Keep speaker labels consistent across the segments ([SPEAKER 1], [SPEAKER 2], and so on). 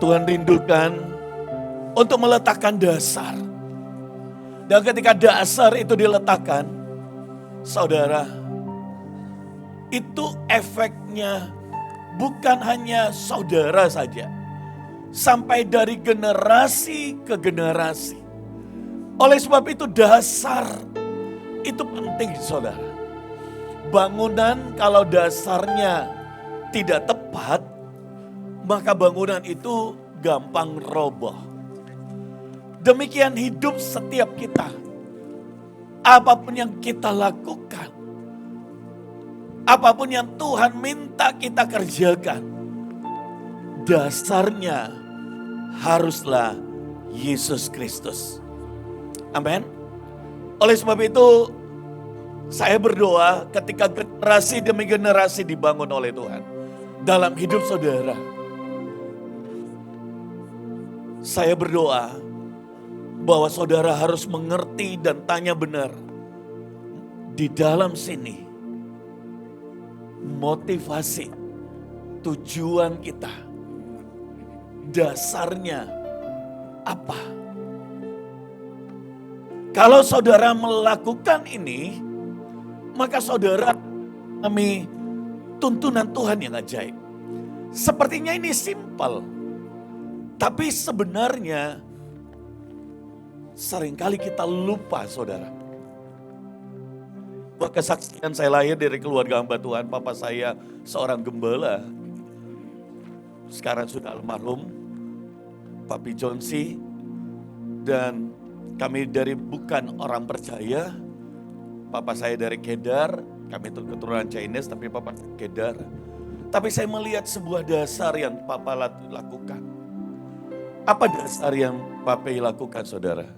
[SPEAKER 1] Tuhan rindukan untuk meletakkan dasar. Dan ketika dasar itu diletakkan, saudara, itu efeknya bukan hanya saudara saja, sampai dari generasi ke generasi. Oleh sebab itu dasar itu penting, saudara. Bangunan kalau dasarnya tidak tepat, maka bangunan itu gampang roboh. Demikian hidup setiap kita. Apapun yang kita lakukan, apapun yang Tuhan minta kita kerjakan, dasarnya haruslah Yesus Kristus. Amin. Oleh sebab itu, saya berdoa ketika generasi demi generasi dibangun oleh Tuhan dalam hidup saudara. Saya berdoa bahwa saudara harus mengerti dan tanya benar. Di dalam sini, motivasi, tujuan kita, dasarnya apa? Kalau saudara melakukan ini, maka saudara mengalami tuntunan Tuhan yang ajaib. Sepertinya ini simpel, tapi sebenarnya seringkali kita lupa, saudara. Buat kesaksian, saya lahir dari keluarga hamba Tuhan. Papa saya seorang gembala. Sekarang sudah almarhum, Papi Jonsi. Dan kami dari bukan orang percaya. Papa saya dari Kedar. Kami itu keturunan Chinese, tapi Papa Kedar. Tapi saya melihat sebuah dasar yang Papa lakukan. Apa dasar yang Papa lakukan, saudara?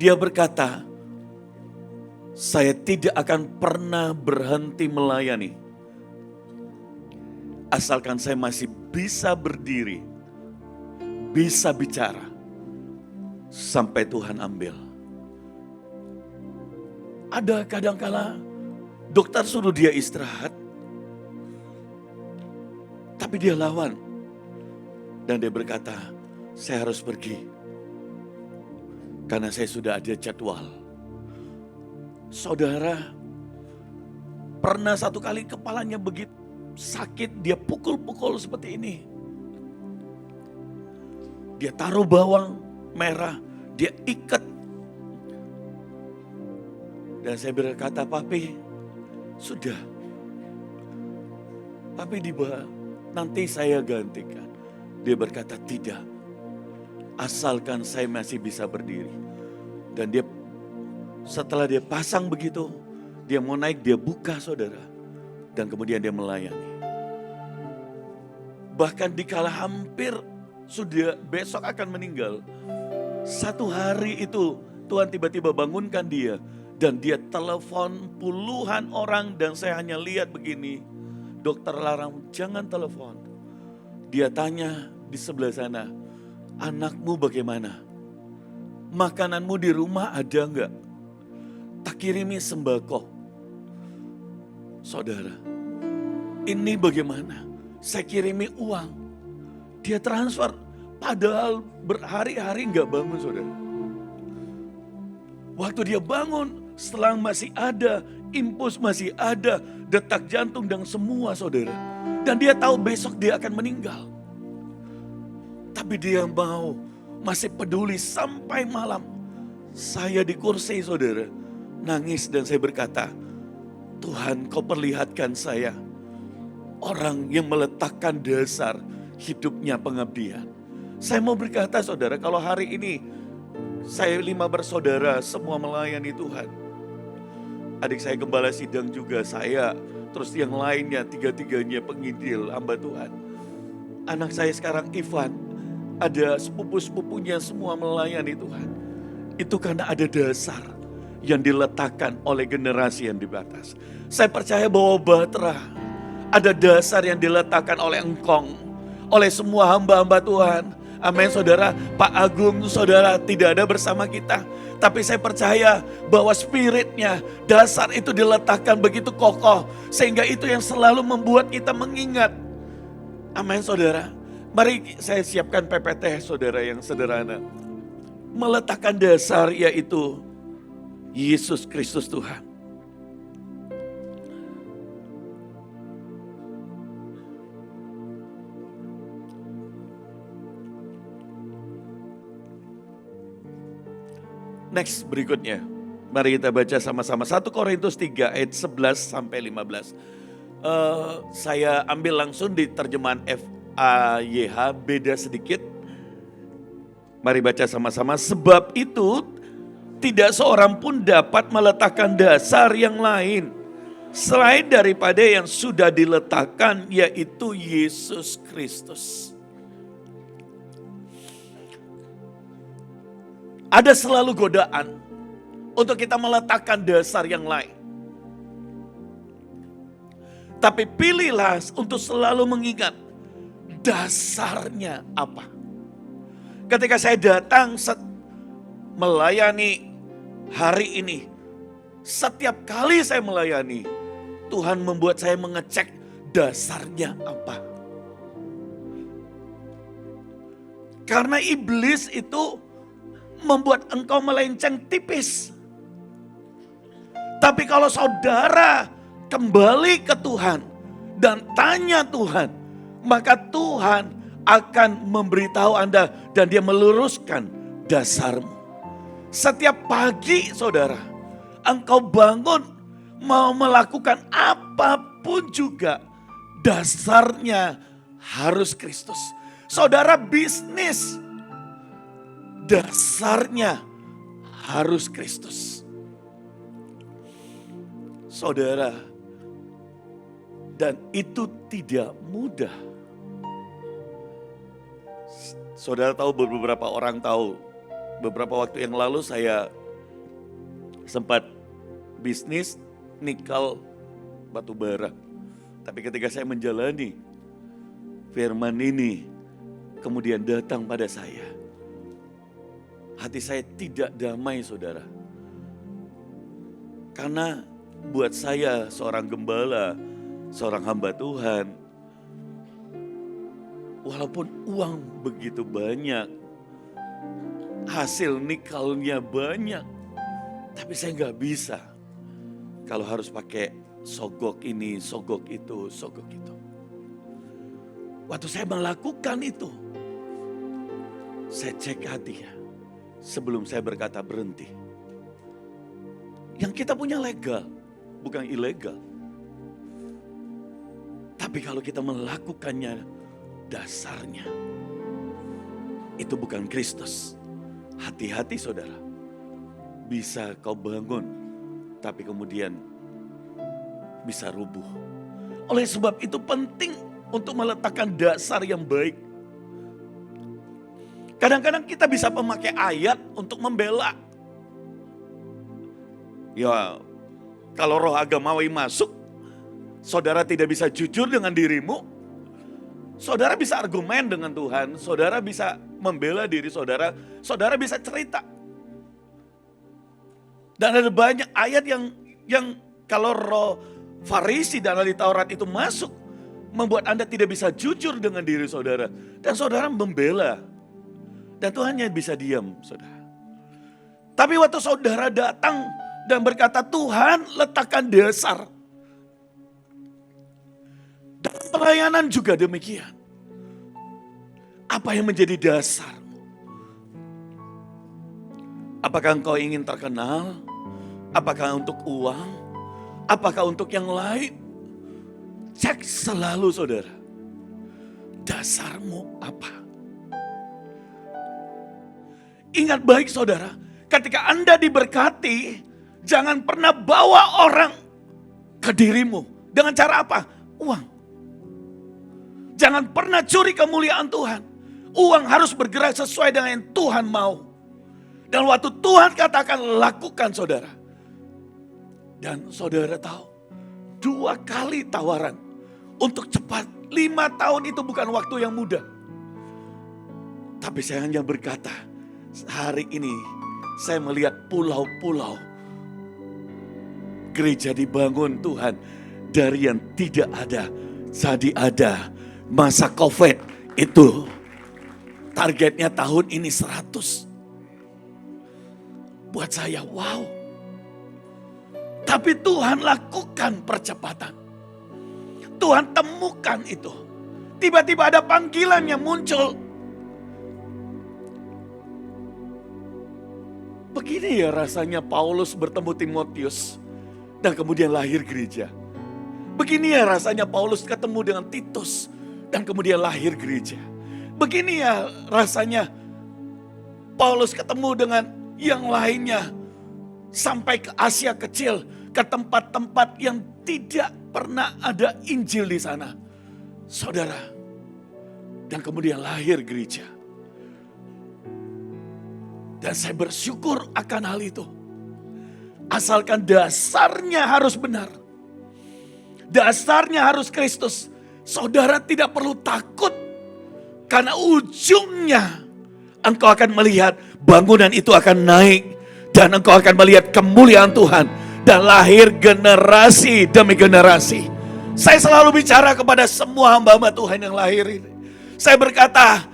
[SPEAKER 1] Dia berkata, saya tidak akan pernah berhenti melayani. Asalkan saya masih bisa berdiri, bisa bicara, sampai Tuhan ambil. Ada kadangkala dokter suruh dia istirahat, tapi dia lawan. Dan dia berkata, saya harus pergi. Karena saya sudah ada jadwal. Saudara, pernah satu kali kepalanya begitu sakit, dia pukul-pukul seperti ini. Dia taruh bawang merah, dia ikat. Dan saya berkata, Papi, sudah. Papi nanti saya gantikan. Dia berkata, tidak. Asalkan saya masih bisa berdiri. Dan dia setelah dia pasang begitu, dia mau naik, dia buka, saudara. Dan kemudian dia melayani. Bahkan dikala hampir sudah besok akan meninggal, satu hari itu Tuhan tiba-tiba bangunkan dia. Dan dia telepon puluhan orang dan saya hanya lihat begini. Dokter larang, jangan telepon. Dia tanya di sebelah sana, anakmu bagaimana? Makananmu di rumah ada enggak? Tak kirimi sembako. Saudara, ini bagaimana? Saya kirimi uang. Dia transfer, padahal berhari-hari enggak bangun, saudara. Waktu dia bangun, selang masih ada, impuls masih ada, detak jantung dan semua, saudara. Dan dia tahu besok dia akan meninggal. Tapi dia mau masih peduli sampai malam. Saya di kursi, saudara, nangis dan saya berkata, Tuhan, kau perlihatkan saya orang yang meletakkan dasar hidupnya pengabdian. Saya mau berkata, saudara, kalau hari ini saya 5 bersaudara semua melayani Tuhan. Adik saya gembala sidang juga, saya, terus yang lainnya 3-3-nya penginjil hamba Tuhan. Anak saya sekarang Ivan, ada sepupu-sepupunya semua melayani Tuhan. Itu karena ada dasar yang diletakkan oleh generasi yang di atas. Saya percaya bahwa Batra ada dasar yang diletakkan oleh engkong, oleh semua hamba-hamba Tuhan. Amin, saudara. Pak Agung, saudara, tidak ada bersama kita. Tapi saya percaya bahwa spiritnya, dasar itu diletakkan begitu kokoh. Sehingga itu yang selalu membuat kita mengingat. Amin saudara. Mari saya siapkan PPT saudara yang sederhana. Meletakkan dasar yaitu Yesus Kristus Tuhan. Next berikutnya. Mari kita baca sama-sama 1 Korintus 3 ayat 11 sampai 15. Saya ambil langsung di terjemahan FAYH, beda sedikit. Mari baca sama-sama. Sebab itu tidak seorang pun dapat meletakkan dasar yang lain selain daripada yang sudah diletakkan, yaitu Yesus Kristus. Ada selalu godaan untuk kita meletakkan dasar yang lain. Tapi pilihlah untuk selalu mengingat dasarnya apa. Ketika saya datang melayani hari ini, setiap kali saya melayani, Tuhan membuat saya mengecek dasarnya apa. Karena iblis itu membuat engkau melenceng tipis. Tapi kalau saudara kembali ke Tuhan dan tanya Tuhan, maka Tuhan akan memberitahu Anda dan Dia meluruskan dasarmu. Setiap pagi saudara, engkau bangun mau melakukan apapun juga, dasarnya harus Kristus. Saudara bisnis, dasarnya harus Kristus. Saudara, dan itu tidak mudah. Saudara tahu, beberapa orang tahu, beberapa waktu yang lalu saya sempat bisnis nikel batu bara. Tapi ketika saya menjalani firman ini, kemudian datang pada saya, hati saya tidak damai saudara. Karena buat saya seorang gembala, seorang hamba Tuhan, walaupun uang begitu banyak, hasil nikelnya banyak, tapi saya nggak bisa kalau harus pakai sogok ini, sogok itu, sogok itu. Waktu saya melakukan itu, saya cek hati ya, sebelum saya berkata berhenti. Yang kita punya legal, bukan ilegal. Tapi kalau kita melakukannya, dasarnya itu bukan Kristus. Hati-hati saudara, bisa kau bangun, tapi kemudian bisa rubuh. Oleh sebab itu penting untuk meletakkan dasar yang baik. Kadang-kadang kita bisa memakai ayat untuk membela. Ya, kalau roh agamawi masuk, saudara tidak bisa jujur dengan dirimu, saudara bisa argumen dengan Tuhan, saudara bisa membela diri saudara, saudara bisa cerita. Dan ada banyak ayat yang kalau roh Farisi dan ahli Taurat itu masuk, membuat Anda tidak bisa jujur dengan diri saudara. Dan saudara membela. Dan Tuhan hanya bisa diam, saudara. Tapi waktu saudara datang dan berkata, Tuhan letakkan dasar. Dan pelayanan juga demikian. Apa yang menjadi dasarmu? Apakah engkau ingin terkenal? Apakah untuk uang? Apakah untuk yang lain? Cek selalu saudara. Dasarmu apa? Ingat baik saudara, ketika Anda diberkati, jangan pernah bawa orang ke dirimu. Dengan cara apa? Uang. Jangan pernah curi kemuliaan Tuhan. Uang harus bergerak sesuai dengan yang Tuhan mau. Dan waktu Tuhan katakan lakukan saudara. Dan saudara tahu, 2 kali tawaran untuk cepat. 5 tahun itu bukan waktu yang mudah. Tapi saya hanya berkata, hari ini saya melihat pulau-pulau gereja dibangun Tuhan. Dari yang tidak ada jadi ada. masa COVID itu targetnya tahun ini 100. Buat saya, wow. Tapi Tuhan lakukan percepatan. Tuhan temukan itu. Tiba-tiba ada panggilan yang muncul. Begini ya rasanya Paulus bertemu Timotius dan kemudian lahir gereja. Begini ya rasanya Paulus ketemu dengan Titus dan kemudian lahir gereja. Begini ya rasanya Paulus ketemu dengan yang lainnya sampai ke Asia kecil, ke tempat-tempat yang tidak pernah ada Injil di sana. Saudara, dan kemudian lahir gereja. Dan saya bersyukur akan hal itu. Asalkan dasarnya harus benar. Dasarnya harus Kristus. Saudara tidak perlu takut. Karena ujungnya engkau akan melihat bangunan itu akan naik. Dan engkau akan melihat kemuliaan Tuhan. Dan lahir generasi demi generasi. Saya selalu bicara kepada semua hamba-hamba Tuhan yang lahir ini. Saya berkata,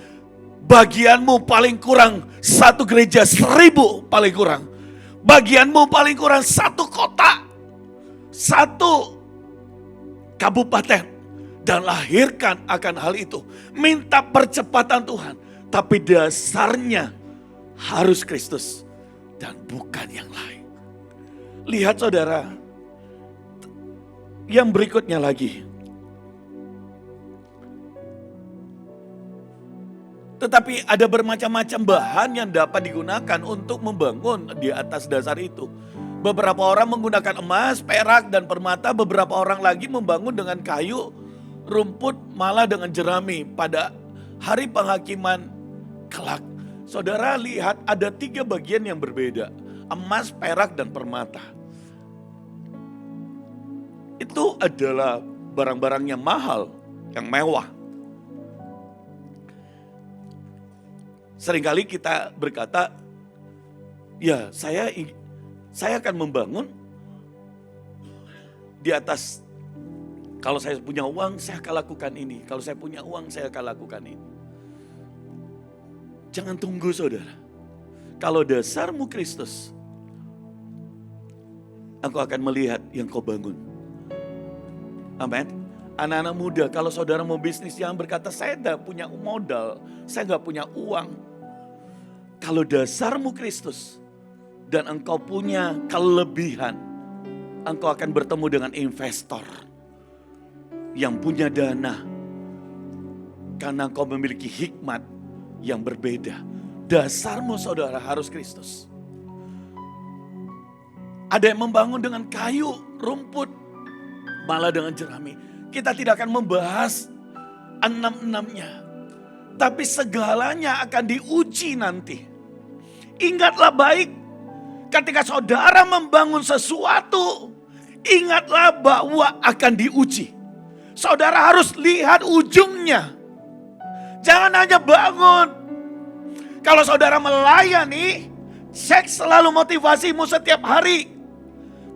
[SPEAKER 1] bagianmu paling kurang 1 gereja 1000 paling kurang. Bagianmu paling kurang 1 kota. 1 kabupaten. Dan lahirkan akan hal itu. Minta percepatan Tuhan. Tapi dasarnya harus Kristus. Dan bukan yang lain. Lihat saudara. Yang berikutnya lagi. Tetapi ada bermacam-macam bahan yang dapat digunakan untuk membangun di atas dasar itu. Beberapa orang menggunakan emas, perak, dan permata. Beberapa orang lagi membangun dengan kayu, rumput, malah dengan jerami pada hari penghakiman kelak. Saudara lihat ada 3 bagian yang berbeda. Emas, perak, dan permata. Itu adalah barang-barang yang mahal, yang mewah. Seringkali kita berkata, ya saya akan membangun di atas. Kalau saya punya uang, saya akan lakukan ini. Kalau saya punya uang, saya akan lakukan ini. Jangan tunggu saudara. Kalau dasarmu Kristus, engkau akan melihat yang kau bangun. Amin. Anak-anak muda, kalau saudara mau bisnis, jangan berkata, saya tidak punya modal, saya tidak punya uang. Kalau dasarmu Kristus, dan engkau punya kelebihan, engkau akan bertemu dengan investor yang punya dana. Karena engkau memiliki hikmat yang berbeda. Dasarmu saudara harus Kristus. Ada yang membangun dengan kayu, rumput, malah dengan jerami. Kita tidak akan membahas 6-6-nya. Tapi segalanya akan diuji nanti. Ingatlah baik, ketika saudara membangun sesuatu, ingatlah bahwa akan diuji. Saudara harus lihat ujungnya. Jangan hanya bangun. Kalau saudara melayani, cek selalu motivasimu setiap hari.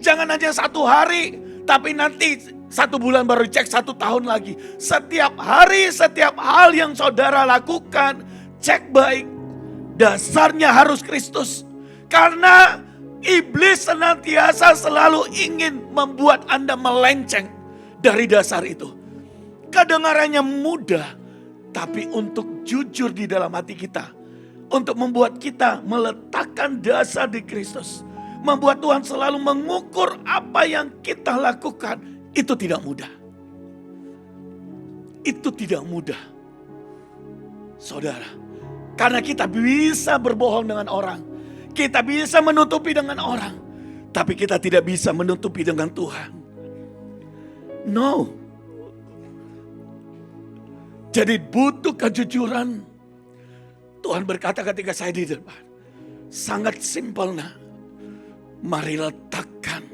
[SPEAKER 1] Jangan hanya 1 hari, tapi nanti 1 bulan baru cek 1 tahun lagi. Setiap hari, setiap hal yang saudara lakukan, cek baik. Dasarnya harus Kristus. Karena iblis senantiasa selalu ingin membuat Anda melenceng dari dasar itu. Kedengarannya mudah, tapi untuk jujur di dalam hati kita. Untuk membuat kita meletakkan dasar di Kristus. Membuat Tuhan selalu mengukur apa yang kita lakukan. Itu tidak mudah. Itu tidak mudah. Saudara, karena kita bisa berbohong dengan orang. Kita bisa menutupi dengan orang. Tapi kita tidak bisa menutupi dengan Tuhan. No. Jadi butuh kejujuran. Tuhan berkata ketika saya di depan. Sangat simpel nah. Mari letakkan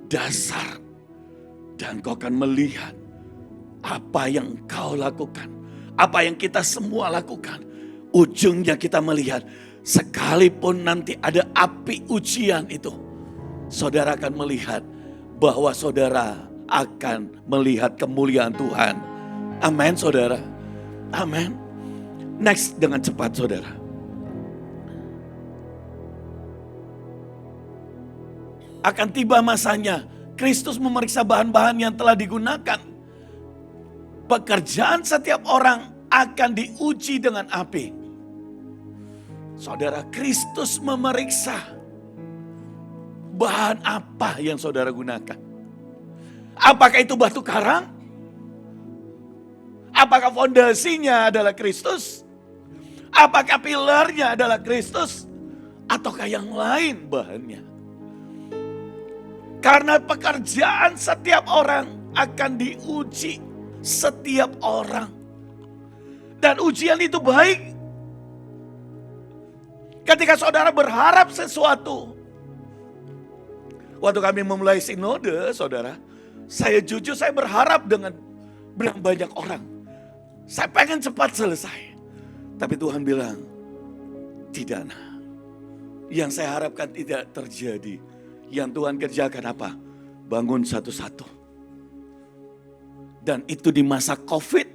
[SPEAKER 1] dasar. Dan kau akan melihat apa yang kau lakukan. Apa yang kita semua lakukan. Ujungnya kita melihat. Sekalipun nanti ada api ujian itu. Saudara akan melihat bahwa saudara akan melihat kemuliaan Tuhan Amin, saudara. Amin. Next, dengan cepat, saudara. Akan tiba masanya Kristus memeriksa bahan-bahan yang telah digunakan. Pekerjaan setiap orang akan diuji dengan api. Saudara, Kristus memeriksa bahan apa yang saudara gunakan. Apakah itu batu karang? Apakah fondasinya adalah Kristus? Apakah pilarnya adalah Kristus? Ataukah yang lain bahannya? Karena pekerjaan setiap orang akan diuji. Setiap orang. Dan ujian itu baik. Ketika saudara berharap sesuatu. Waktu kami memulai sinode, saudara, saya jujur saya berharap dengan banyak orang. Saya pengen cepat selesai. Tapi Tuhan bilang, tidak. Yang saya harapkan tidak terjadi. Yang Tuhan kerjakan apa? Bangun satu-satu. Dan itu di masa COVID,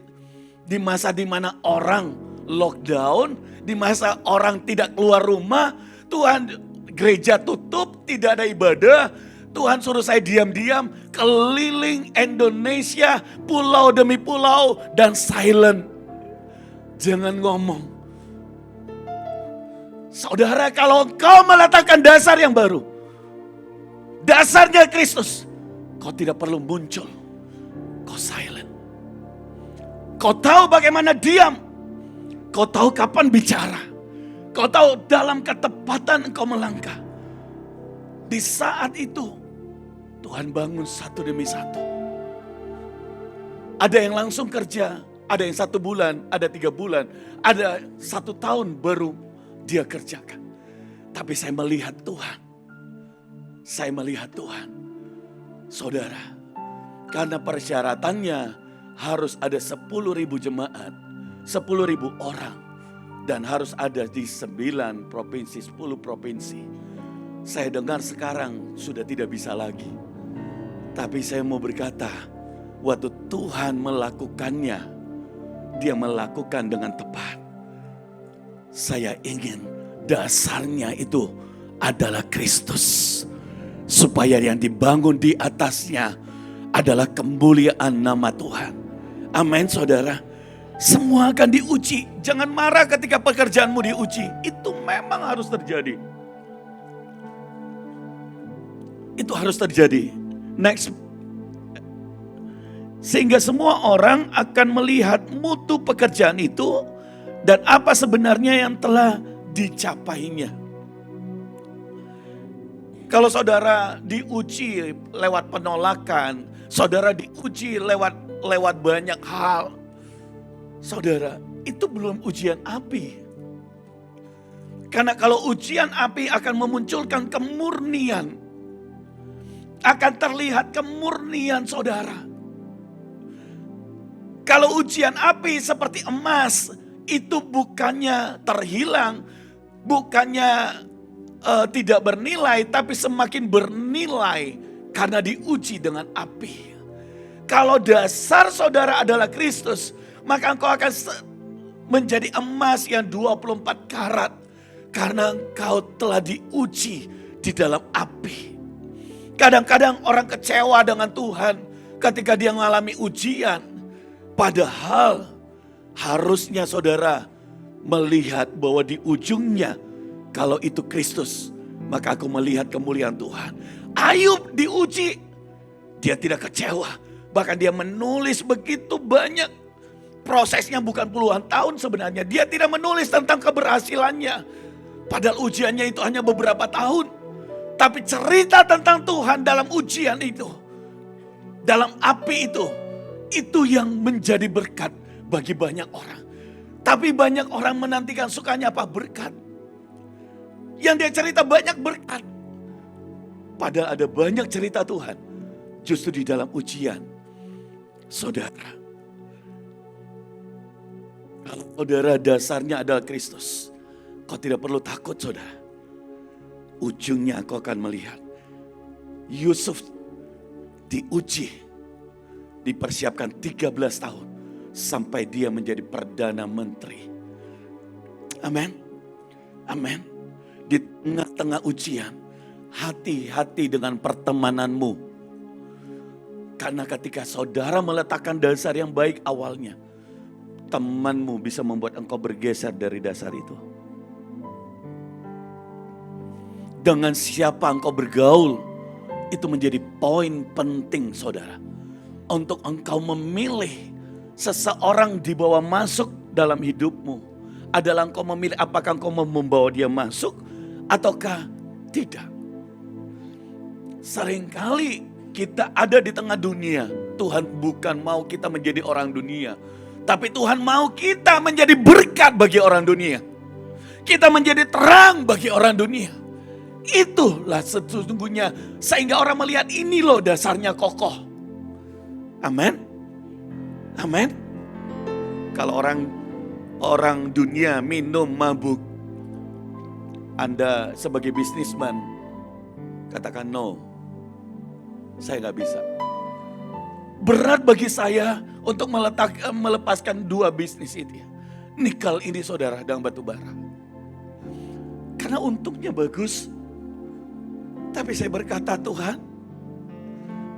[SPEAKER 1] di masa di mana orang lockdown, di masa orang tidak keluar rumah, Tuhan gereja tutup, tidak ada ibadah. Tuhan suruh saya diam-diam keliling Indonesia, pulau demi pulau, dan silent. Jangan ngomong. Saudara, kalau kau meletakkan dasar yang baru, dasarnya Kristus, kau tidak perlu muncul. Kau silent. Kau tahu bagaimana diam. Kau tahu kapan bicara. Kau tahu dalam ketepatan engkau melangkah. Di saat itu, Tuhan bangun satu demi satu. Ada yang langsung kerja, ada yang 1 bulan, ada 3 bulan, ada 1 tahun baru dia kerjakan. Tapi saya melihat Tuhan. Saya melihat Tuhan. Saudara, karena persyaratannya harus ada 10.000 jemaat, 10.000 orang. Dan harus ada di 9 provinsi, 10 provinsi. Saya dengar sekarang sudah tidak bisa lagi. Tapi saya mau berkata, waktu Tuhan melakukannya, dia melakukan dengan tepat. Saya ingin dasarnya itu adalah Kristus. Supaya yang dibangun di atasnya adalah kemuliaan nama Tuhan. Amin, saudara. Semua akan diuji. Jangan marah ketika pekerjaanmu diuji. Itu memang harus terjadi. Itu harus terjadi. Next. Sehingga semua orang akan melihat mutu pekerjaan itu dan apa sebenarnya yang telah dicapainya. Kalau saudara diuji lewat penolakan, saudara diuji lewat banyak hal, saudara, itu belum ujian api. Karena kalau ujian api akan memunculkan kemurnian, akan terlihat kemurnian saudara. Kalau ujian api seperti emas, itu bukannya terhilang, bukannya tidak bernilai, tapi semakin bernilai karena diuji dengan api. Kalau dasar saudara adalah Kristus, maka engkau akan menjadi emas yang 24 karat. Karena engkau telah diuji di dalam api. Kadang-kadang orang kecewa dengan Tuhan ketika dia mengalami ujian. Padahal harusnya saudara melihat bahwa di ujungnya, kalau itu Kristus, maka aku melihat kemuliaan Tuhan. Ayub diuji, dia tidak kecewa. Bahkan dia menulis begitu banyak. Prosesnya bukan puluhan tahun sebenarnya. Dia tidak menulis tentang keberhasilannya. Padahal ujiannya itu hanya beberapa tahun. Tapi cerita tentang Tuhan dalam ujian itu, dalam api itu yang menjadi berkat bagi banyak orang. Tapi banyak orang menantikan sukanya apa? Berkat. Yang dia cerita banyak berkat. Padahal ada banyak cerita Tuhan justru di dalam ujian. Saudara, kalau saudara dasarnya adalah Kristus, kau tidak perlu takut saudara. Ujungnya kau akan melihat. Yusuf diuji, dipersiapkan 13 tahun sampai dia menjadi Perdana Menteri. Amin. Amin. Di tengah-tengah ujian, hati-hati dengan pertemananmu. Karena ketika saudara meletakkan dasar yang baik awalnya, temanmu bisa membuat engkau bergeser dari dasar itu. Dengan siapa engkau bergaul, itu menjadi poin penting saudara. Untuk engkau memilih seseorang dibawa masuk dalam hidupmu. Adalah engkau memilih apakah engkau mau membawa dia masuk ataukah tidak. Seringkali kita ada di tengah dunia. Tuhan bukan mau kita menjadi orang dunia. Tapi Tuhan mau kita menjadi berkat bagi orang dunia. Kita menjadi terang bagi orang dunia. Itulah sesungguhnya sehingga orang melihat ini loh dasarnya kokoh. Amin. Amin. Kalau orang dunia minum mabuk, Anda sebagai bisnisman katakan no, saya gak bisa. Berat bagi saya untuk melepaskan dua bisnis itu. Nikel ini saudara dan batu bara. Karena untungnya bagus. Tapi saya berkata Tuhan,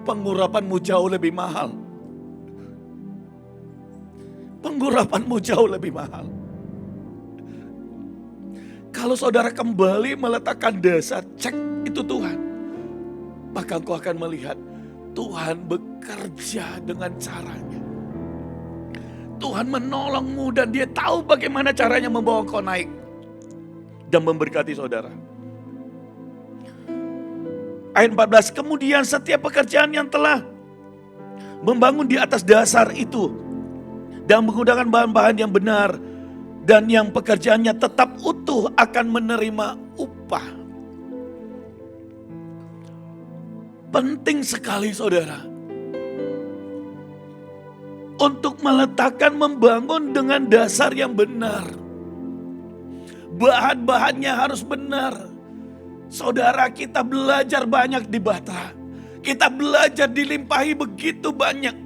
[SPEAKER 1] pengurapanmu jauh lebih mahal. Pengurapanmu jauh lebih mahal. Kalau saudara kembali meletakkan dasar, cek itu Tuhan. Maka engkau akan melihat Tuhan bekerja dengan caranya. Tuhan menolongmu dan dia tahu bagaimana caranya membawa engkau naik. Dan memberkati saudara. Ayat 14, kemudian setiap pekerjaan yang telah membangun di atas dasar itu dan menggunakan bahan-bahan yang benar dan yang pekerjaannya tetap utuh akan menerima upah. Penting sekali saudara untuk meletakkan membangun dengan dasar yang benar. Bahan-bahannya harus benar. Saudara, kita belajar banyak di Batra. Kita belajar dilimpahi begitu banyak.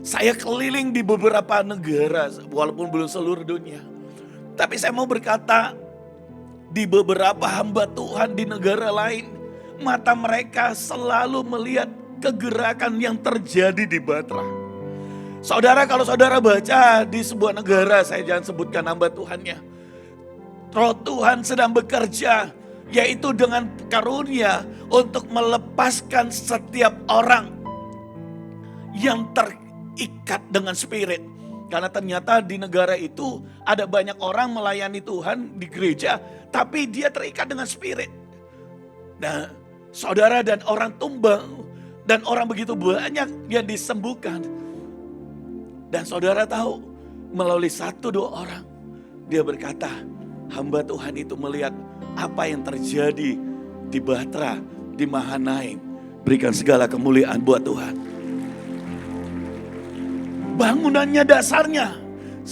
[SPEAKER 1] Saya keliling di beberapa negara, walaupun belum seluruh dunia. Tapi saya mau berkata, di beberapa hamba Tuhan di negara lain, mata mereka selalu melihat kegerakan yang terjadi di Batra. Saudara, kalau saudara baca di sebuah negara, saya jangan sebutkan hamba Tuhannya. Roh Tuhan sedang bekerja, yaitu dengan karunia untuk melepaskan setiap orang yang terikat dengan spirit. Karena ternyata di negara itu ada banyak orang melayani Tuhan di gereja, tapi dia terikat dengan spirit. Nah, saudara, dan orang tumbang, dan orang begitu banyak yang disembuhkan. Dan saudara tahu, melalui 1-2 orang, dia berkata, hamba Tuhan itu melihat apa yang terjadi di Batra, di Mahanaim. Berikan segala kemuliaan buat Tuhan. Bangunannya dasarnya,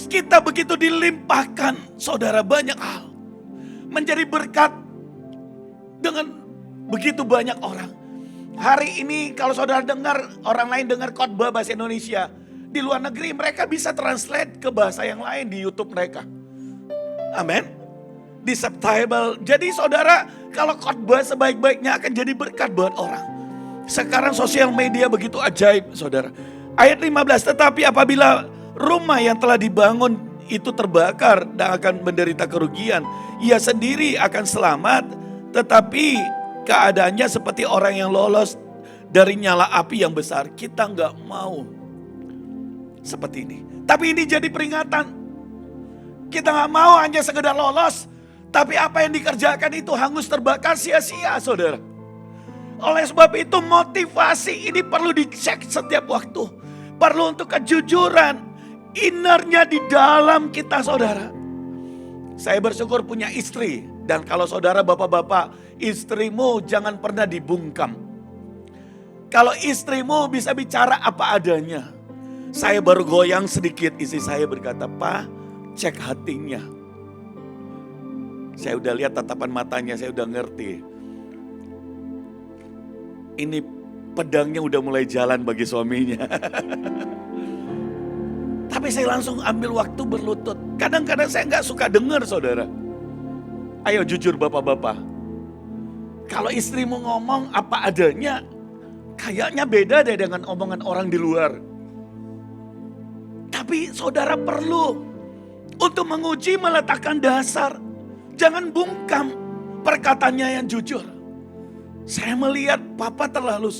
[SPEAKER 1] kita begitu dilimpahkan, saudara, banyak hal. Menjadi berkat dengan begitu banyak orang. Hari ini kalau saudara dengar, orang lain dengar khotbah bahasa Indonesia, di luar negeri mereka bisa translate ke bahasa yang lain di YouTube mereka. Amin. Di subtitle. Jadi saudara, kalau khotbah sebaik-baiknya akan jadi berkat buat orang. Sekarang sosial media begitu ajaib, saudara. Ayat 15, tetapi apabila rumah yang telah dibangun itu terbakar dan akan menderita kerugian, ia sendiri akan selamat, tetapi keadaannya seperti orang yang lolos dari nyala api yang besar. Kita nggak mau seperti ini. Tapi ini jadi peringatan. Kita nggak mau hanya sekedar lolos, tapi apa yang dikerjakan itu hangus terbakar sia-sia, saudara. Oleh sebab itu motivasi ini perlu dicek setiap waktu. Perlu untuk kejujuran, innernya di dalam kita, saudara. Saya bersyukur punya istri. Dan kalau saudara bapak-bapak, istrimu jangan pernah dibungkam. Kalau istrimu bisa bicara apa adanya. Saya baru goyang sedikit, istri saya berkata, "Pak, cek hatinya." Saya udah lihat tatapan matanya, saya udah ngerti. Ini pedangnya udah mulai jalan bagi suaminya. Tapi saya langsung ambil waktu berlutut. Kadang-kadang saya nggak suka dengar, saudara. Ayo jujur bapak-bapak. Kalau istrimu ngomong apa adanya, kayaknya beda deh dengan omongan orang di luar. Tapi saudara perlu untuk menguji, meletakkan dasar. Jangan bungkam perkataannya yang jujur. Saya melihat papa terlalu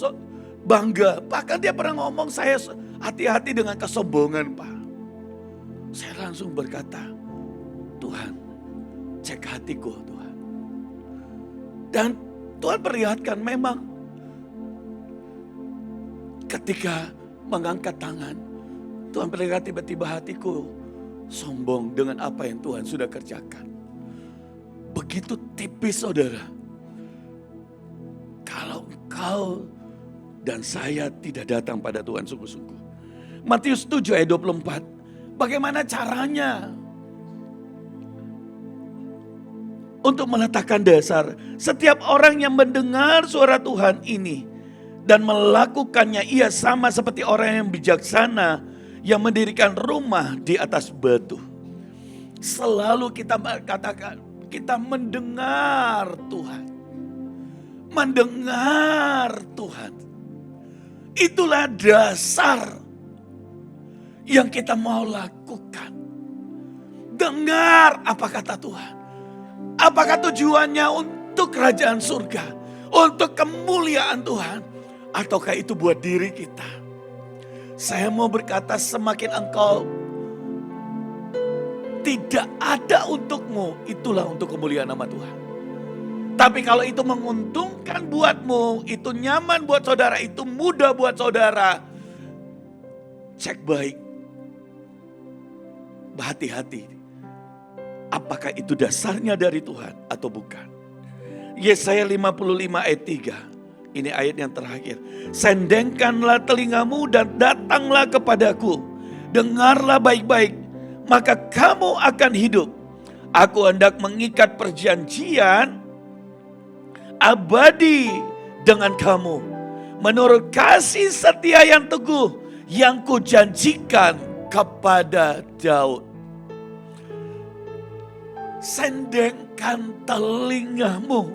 [SPEAKER 1] bangga. Bahkan dia pernah ngomong, saya hati-hati dengan kesombongan, Pak. Saya langsung berkata, Tuhan, cek hatiku, Tuhan. Dan Tuhan perlihatkan memang ketika mengangkat tangan, Tuhan perlihatkan tiba-tiba hatiku sombong dengan apa yang Tuhan sudah kerjakan. Begitu tipis, saudara. Kalau engkau dan saya tidak datang pada Tuhan sungguh-sungguh. Matius 7 ayat 24. Bagaimana caranya untuk meletakkan dasar? Setiap orang yang mendengar suara Tuhan ini dan melakukannya, ia sama seperti orang yang bijaksana yang mendirikan rumah di atas batu. Selalu kita katakan, kita mendengar Tuhan. Mendengar Tuhan. Itulah dasar yang kita mau lakukan. Dengar apa kata Tuhan. Apakah tujuannya untuk kerajaan surga, untuk kemuliaan Tuhan, ataukah itu buat diri kita? Saya mau berkata, semakin engkau tidak ada untukmu, itulah untuk kemuliaan nama Tuhan. Tapi kalau itu menguntungkan buatmu, itu nyaman buat saudara, itu mudah buat saudara, cek baik. Hati-hati. Apakah itu dasarnya dari Tuhan atau bukan? Yesaya 55 ayat 3. Ini ayat yang terakhir. Sendengkanlah telingamu dan datanglah kepadaku. Dengarlah baik-baik, maka kamu akan hidup. Aku hendak mengikat perjanjian abadi dengan kamu. Menurut kasih setia yang teguh yang kujanjikan kepada Daud. Sendengkan telingamu,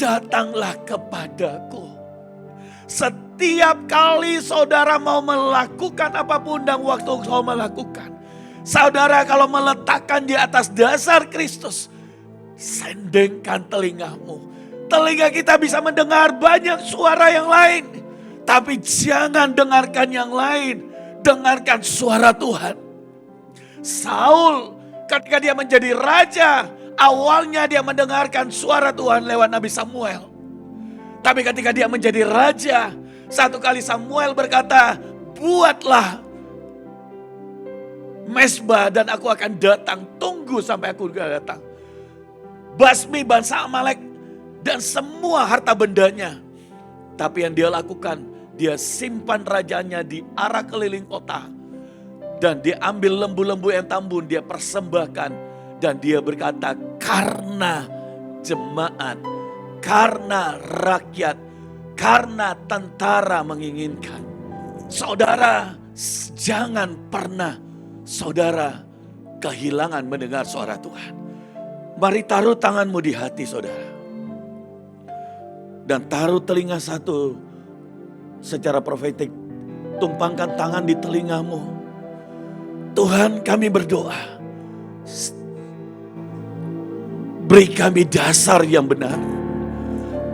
[SPEAKER 1] datanglah kepadaku. Setiap kali saudara mau melakukan apapun dan waktu kau melakukan, saudara kalau meletakkan di atas dasar Kristus, sendengkan telingamu. Telinga kita bisa mendengar banyak suara yang lain, tapi jangan dengarkan yang lain, dengarkan suara Tuhan. Saul ketika dia menjadi raja, awalnya dia mendengarkan suara Tuhan lewat Nabi Samuel. Tapi ketika dia menjadi raja, satu kali Samuel berkata, buatlah mezbah dan aku akan datang, tunggu sampai aku datang. Basmi bangsa Amalek dan semua harta bendanya. Tapi yang dia lakukan, dia simpan rajanya di arah keliling kota. Dan dia ambil lembu-lembu yang tambun, dia persembahkan. Dan dia berkata, karena jemaat, karena rakyat, karena tentara menginginkan. Saudara, jangan pernah saudara kehilangan mendengar suara Tuhan. Mari taruh tanganmu di hati saudara. Dan taruh telinga satu secara profetik. Tumpangkan tangan di telingamu. Tuhan, kami berdoa, beri kami dasar yang benar.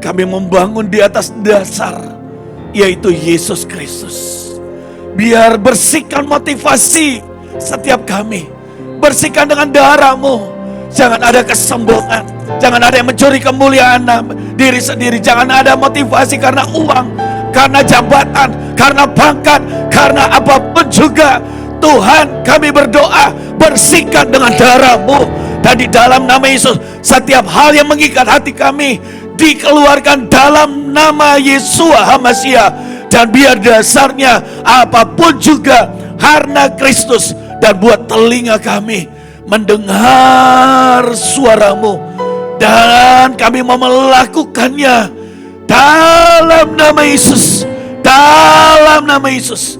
[SPEAKER 1] Kami membangun di atas dasar, yaitu Yesus Kristus. Biar bersihkan motivasi setiap kami. Bersihkan dengan darah-Mu. Jangan ada kesombongan. Jangan ada yang mencuri kemuliaan diri sendiri. Jangan ada motivasi karena uang, karena jabatan, karena pangkat, karena apapun juga. Tuhan, kami berdoa, bersihkan dengan darah-Mu. Dan di dalam nama Yesus, setiap hal yang mengikat hati kami dikeluarkan dalam nama Yesus HaMasiah. Dan biar dasarnya apapun juga karena Kristus. Dan buat telinga kami mendengar suara-Mu. Dan kami mau melakukannya dalam nama Yesus. Dalam nama Yesus.